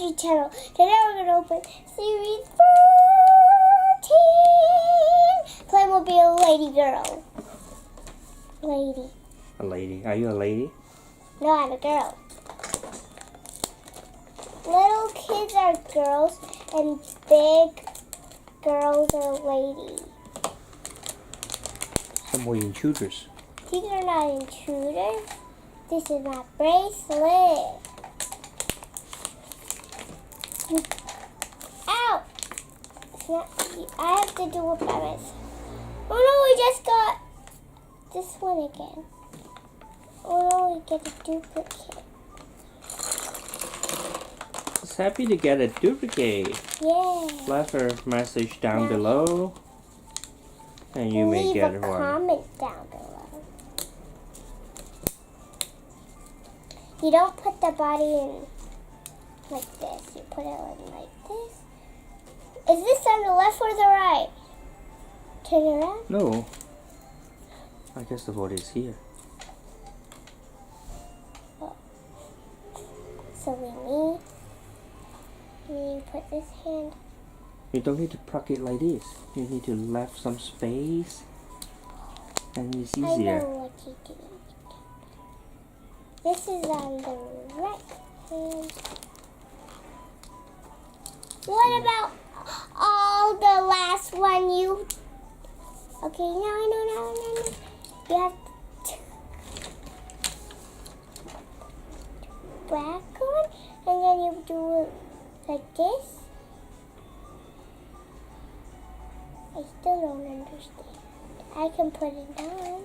Audrey channel. Today we're going to open Series 14 Playmobil Lady Girl. Lady. A lady. Are you a lady? No, I'm a girl. Little kids are girls and big girls are ladies. Some more intruders. These are not intruders. This is my bracelet. Ow! It's not, I have to do it by myself. Oh no, we just got this one again. Oh no, we get a duplicate. It's happy to get a duplicate. Yeah. Left a message down below. And you may get one. Leave a comment down below. You don't put the body in like this. You put it in like this. Is this on the left or the right? Turn around. No. I guess the body is here. Oh. So we need to put this hand. You don't need to plug it like this. You need to left some space. And it's I easier. know what you do. This is on the right hand. What about all the last one you... Okay, no. You have to back on, and then you do it like this. I still don't understand. I can put it down.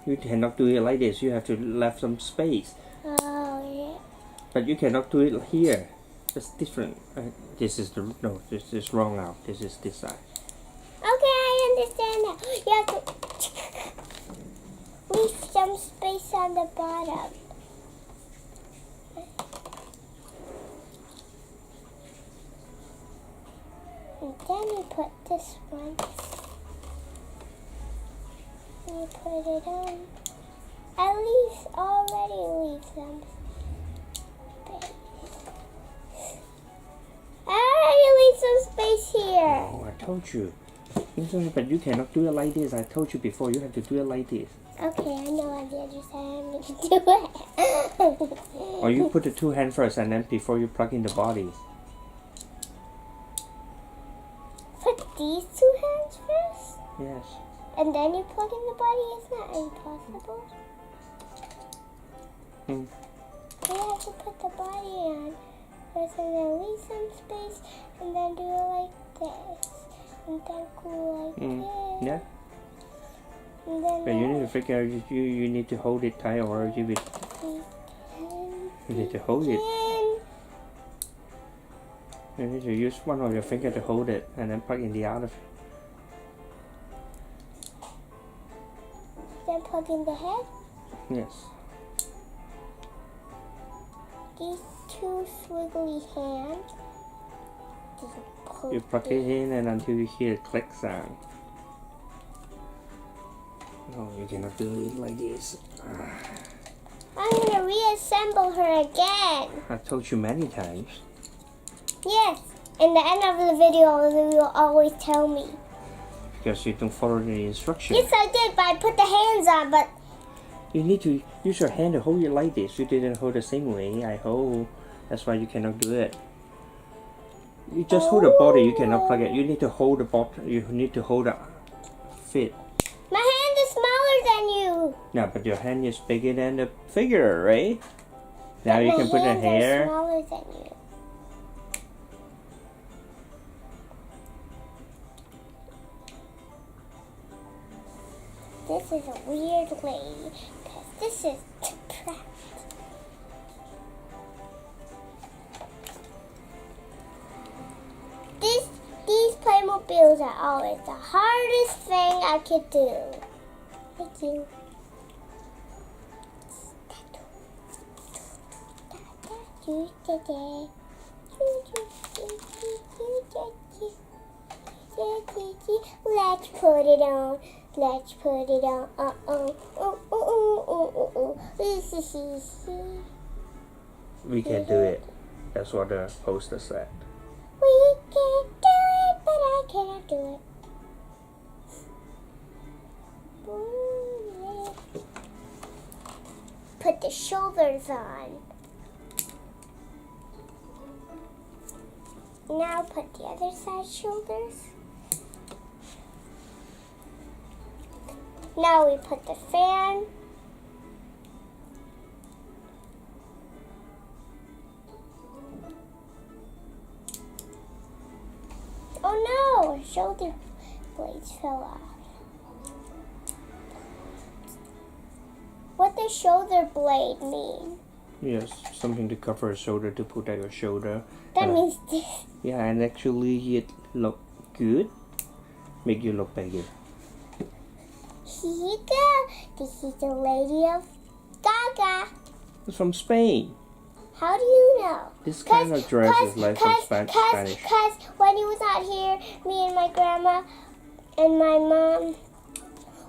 You cannot do it like this. You have to left some space. Oh, yeah. But you cannot do it here. It's different. This is this is wrong now. This is this side. Okay, I understand now. You have to leave some space on the bottom. And then you put this one. And you put it on. At least already leave some space. I already leave some space here. Oh, I told you. But you cannot do it like this. I told you before. You have to do it like this. Okay, I know on the other side I'm going to do it. Or you put the two hands first, and then before you plug in the body. Put these two hands first? Yes. And then you plug in the body? It's not impossible. You have to put the body on first and then leave some space and then do it like this. And then go like this. Yeah. And then But you need to figure out you need to hold it tight, or you will. You need to hold it. You need to use one of your fingers to hold it, and then plug in the other. Then plug in the head. Yes. These two swiggly hands. You plug it in, and until you hear a click sound. No, you cannot do it like this. I'm going to reassemble her again. I told you many times. Yes. In the end of the video, you will always tell me. Because you don't follow the instructions. Yes, I did, but I put the hands on, but... You need to use your hand to hold it like this. You didn't hold the same way I hold. That's why you cannot do it. You just hold the body, you cannot plug it. You need to hold the bottom. You need to hold the fit. My hand is smaller than you. No, but your hand is bigger than the figure, right? Now But you can put the My hands hair. are smaller than you. This is a weird lady, because this is depressed. These Playmobiles are always the hardest thing I could do. Thank you. Let's put it on. Let's put it on. We can do it. That's what the poster said. We can do it, but I cannot do it. Put the shoulders on. Now put the other side shoulders. Now we put the fan. Oh no, shoulder blades fell off. What does shoulder blade mean? Yes, something to cover a shoulder to protect your shoulder. That means this. Yeah, and actually it look good. Make you look bigger. Here you go. This is the Lady of Gaga. It's from Spain. How do you know? This kind of dress is like from Spanish. Because when he was out here, me and my grandma and my mom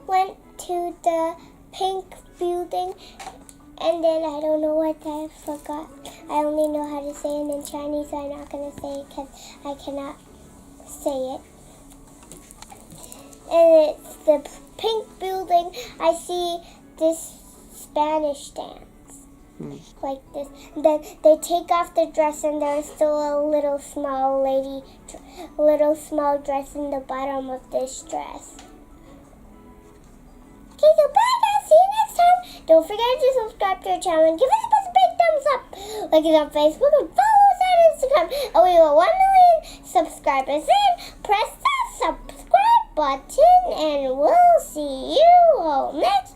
went to the pink building, and then I don't know what I forgot. I only know how to say it in Chinese, so I'm not going to say it because I cannot say it. And it's the pink building. I see this Spanish dance. Like this. Then they take off the dress and there's still a little small dress in the bottom of this dress. Okay, so bye guys. See you next time. Don't forget to subscribe to our channel and give us a big thumbs up. Like us on Facebook and follow us on Instagram. And we want 1 million subscribers in. Press that subscribe button and we'll see you all next